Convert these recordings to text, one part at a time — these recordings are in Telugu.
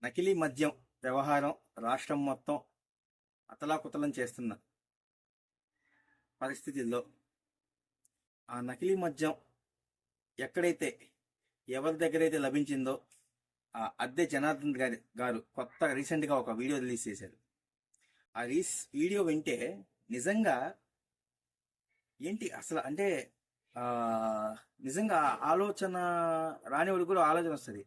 నకిలీ మద్యం వ్యవహారం రాష్ట్రం మొత్తం అతలాకుతలం చేస్తున్న పరిస్థితుల్లో ఆ నకిలీ మద్యం ఎక్కడైతే ఎవరి దగ్గరైతే లభించిందో ఆ అద్దె జనార్దన్ గారు రీసెంట్గా ఒక వీడియో రిలీజ్ చేశారు. ఆ వీడియో వింటే నిజంగా ఏంటి అసలు అంటే నిజంగా ఆలోచన రానివాడు కూడా ఆలోచన వస్తుంది.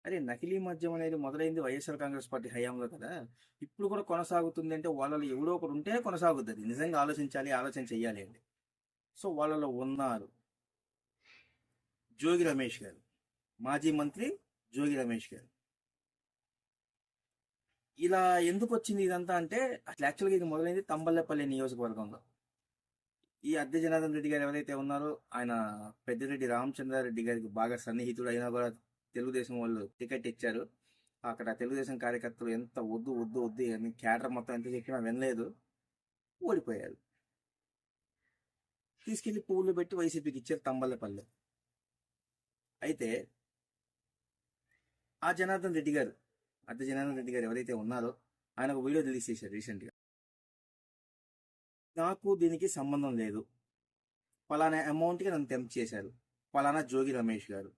అరే నకిలీ మద్యం అనేది మొదలైంది వైఎస్ఆర్ కాంగ్రెస్ పార్టీ హయాంలో కదా, ఇప్పుడు కూడా కొనసాగుతుంది అంటే వాళ్ళలో ఎవడో ఒకడు ఉంటే కొనసాగుతుంది. నిజంగా ఆలోచన చెయ్యాలి అండి. సో వాళ్ళలో ఉన్నారు జోగి రమేష్ గారు, మాజీ మంత్రి జోగి రమేష్ గారు. ఇలా ఎందుకు వచ్చింది ఇదంతా అంటే అసలు యాక్చువల్గా ఇది మొదలైంది తంబల్లపల్లి నియోజకవర్గంలో. ఈ అద్దె జనార్దన్ రెడ్డి గారు ఎవరైతే ఉన్నారో ఆయన పెద్దిరెడ్డి రామచంద్రారెడ్డి గారికి బాగా సన్నిహితుడు అయినా కూడా తెలుగుదేశం వాళ్ళు టికెట్ ఇచ్చారు. అక్కడ తెలుగుదేశం కార్యకర్తలు ఎంత వద్దు వద్దు వద్దు అని క్యాడర్ మొత్తం ఎంత చెప్పినా వినలేదు, ఓడిపోయారు. తీసుకెళ్లి పువ్వులు పెట్టి వైసీపీకి ఇచ్చారు తంబల్లపల్లి. అయితే ఆ జనార్దన్ రెడ్డి గారు, అద్దె జనార్దన్ రెడ్డి గారు ఎవరైతే ఉన్నారో ఆయన ఒక వీడియో రిలీజ్ చేశారు రీసెంట్గా. నాకు దీనికి సంబంధం లేదు, పలానా అమౌంట్కి నన్ను టెంప్ట్ చేశారు పలానా జోగి రమేష్ గారు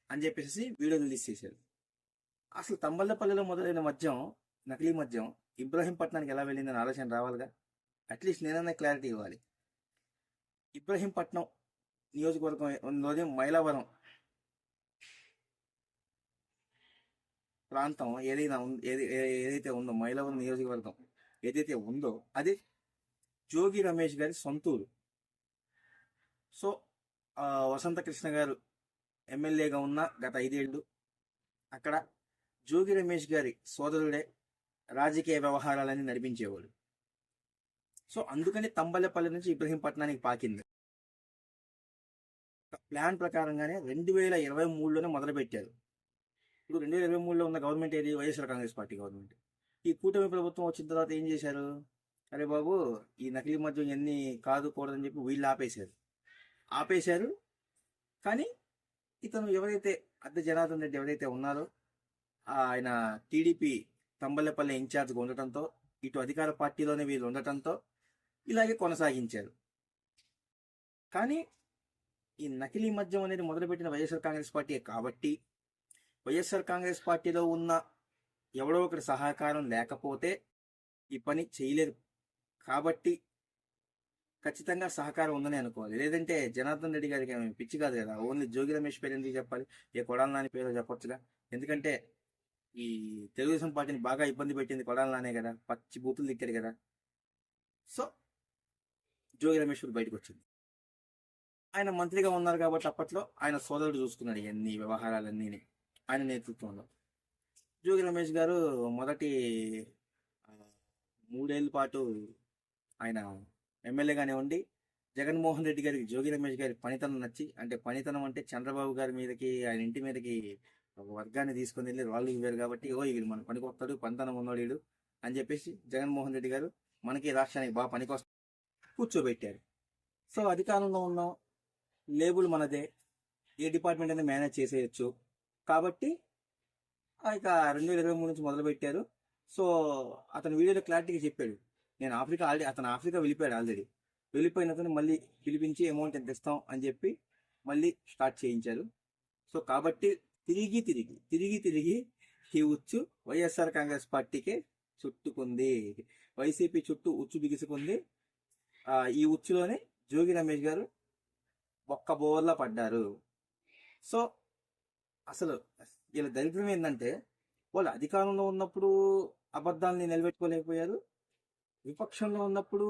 అని చెప్పేసి వీడియో రిలీజ్ చేశారు. అసలు తంబల్లపల్లిలో మొదలైన మద్యం, నకిలీ మద్యం ఇబ్రహీంపట్నానికి ఎలా వెళ్ళిందని ఆలోచన రావాలిగా. అట్లీస్ట్ నేనన్నా క్లారిటీ ఇవ్వాలి. ఇబ్రహీంపట్నం నియోజకవర్గంలోని మైలవరం ప్రాంతం ఏదైతే ఉందో, మైలవరం నియోజకవర్గం ఏదైతే ఉందో అది జోగి రమేష్ గారి సొంతూరు. సో వసంత కృష్ణ గారు ఎమ్మెల్యేగా ఉన్న గత 5 ఏళ్ళు అక్కడ జోగి రమేష్ గారి సోదరుడే రాజకీయ వ్యవహారాలన్నీ నడిపించేవాడు. సో అందుకని తంబల్లపల్లి నుంచి ఇబ్రహీంపట్నానికి పాకింది. ప్లాన్ ప్రకారంగానే 2023లోనే మొదలుపెట్టారు. ఇప్పుడు 2023లో ఉన్న గవర్నమెంట్ ఏది? YSR Congress party government. ఈ కూటమి ప్రభుత్వం వచ్చిన తర్వాత ఏం చేశారు? అరే బాబు ఈ నకిలీ మద్యం ఎన్ని కూడదని చెప్పి వీళ్ళు ఆపేశారు. కానీ ఇతను ఎవరైతే అద్దె జనార్దన్ రెడ్డి ఎవరైతే ఉన్నారో ఆయన టీడీపీ తంబల్లపల్లి ఇన్ఛార్జ్గా ఉండటంతో, ఇటు అధికార పార్టీలోనే వీళ్ళు ఉండటంతో ఇలాగే కొనసాగించారు. కానీ ఈ నకిలీ మద్యం అనేది మొదలుపెట్టిన వైఎస్ఆర్ కాంగ్రెస్ పార్టీ కాబట్టి వైఎస్ఆర్ కాంగ్రెస్ పార్టీలో ఉన్న ఎవడో ఒకటి సహకారం లేకపోతే ఈ పని చేయలేదు. కాబట్టి ఖచ్చితంగా సహకారం ఉందని అనుకోవాలి. లేదంటే జనార్దన్ రెడ్డి గారికి ఏమి పిచ్చి కాదు కదా, ఓన్లీ జోగి రమేష్ పేరు ఎందుకు చెప్పాలి? కొడాల నాని పేరు చెప్పొచ్చుగా. ఎందుకంటే ఈ తెలుగుదేశం పార్టీని బాగా ఇబ్బంది పెట్టింది కొడాల నానే కదా, పచ్చి బూతులు తిట్టాడు కదా. సో జోగి రమేష్ బయటకు వచ్చింది. ఆయన మంత్రిగా ఉన్నారు కాబట్టి అప్పట్లో ఆయన సోదరుడు చూసుకున్నాడు ఇవన్నీ వ్యవహారాలన్నీ ఆయన నేతృత్వంలో. జోగి రమేష్ గారు మొదటి 3 ఏళ్ళ పాటు ఆయన ఎమ్మెల్యేగానే ఉండి జగన్మోహన్ రెడ్డి గారికి జోగి రమేష్ గారి పనితనం నచ్చి, అంటే పనితనం అంటే చంద్రబాబు గారి మీదకి ఆయన ఇంటి మీదకి ఒక వర్గాన్ని తీసుకొని వెళ్ళి వాళ్ళు ఇవ్వారు కాబట్టి వీడు మన పనికొస్తాడు, పనితనం ఉన్నాడు వీడు అని చెప్పేసి జగన్మోహన్ రెడ్డి గారు మనకి రాష్ట్రానికి బాగా పనికొస్తా కూర్చోబెట్టారు. సో అధికారంలో ఉన్నాం, లేబుల్ మనదే, ఏ డిపార్ట్మెంట్ అయినా మేనేజ్ చేసేయచ్చు కాబట్టి ఇక 2023 నుంచి మొదలుపెట్టారు. సో అతను వీడియోలో క్లారిటీగా చెప్పాడు, నేను అతను ఆఫ్రికా వెళ్ళిపోయాడు. ఆల్రెడీ వెళ్ళిపోయిన అతను మళ్ళీ పిలిపించి అమౌంట్ ఎంత ఇస్తాం అని చెప్పి మళ్ళీ స్టార్ట్ చేయించారు. సో కాబట్టి తిరిగి ఈ ఉచ్చు వైఎస్ఆర్ కాంగ్రెస్ పార్టీకే చుట్టుకుంది. వైసీపీ చుట్టూ ఉచ్చు బిగుసుకుంది. ఈ ఉచ్చులోనే జోగి రమేష్ గారు ఒక్క బోర్లా పడ్డారు. సో అసలు వీళ్ళ దరిద్రం ఏంటంటే వాళ్ళు అధికారంలో ఉన్నప్పుడు అబద్ధాలని నిలబెట్టుకోలేకపోయారు, విపక్షంలో ఉన్నప్పుడు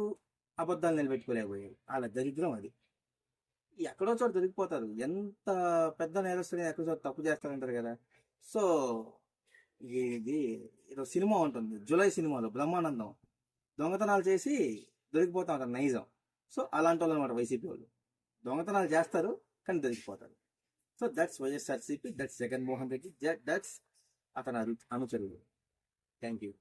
అబద్ధాలు నిలబెట్టుకోలేకపోయారు. వాళ్ళ దరిద్రం అది. ఎక్కడో చోట దొరికిపోతారు. ఎంత పెద్ద నేరస్తుని ఎక్కడో చోట తప్పు చేస్తారంటారు కదా. సో ఇది సినిమా ఉంటుంది, జులై సినిమాలో బ్రహ్మానందం దొంగతనాలు చేసి దొరికిపోతా ఉంటారు నైజం. సో అలాంటి వాళ్ళు అనమాట వైసీపీ వాళ్ళు. దొంగతనాలు చేస్తారు కానీ దొరికిపోతారు. So that's YSRCP, that's Jaganmohan Reddy, that's అతని అనుచరులు. Thank you.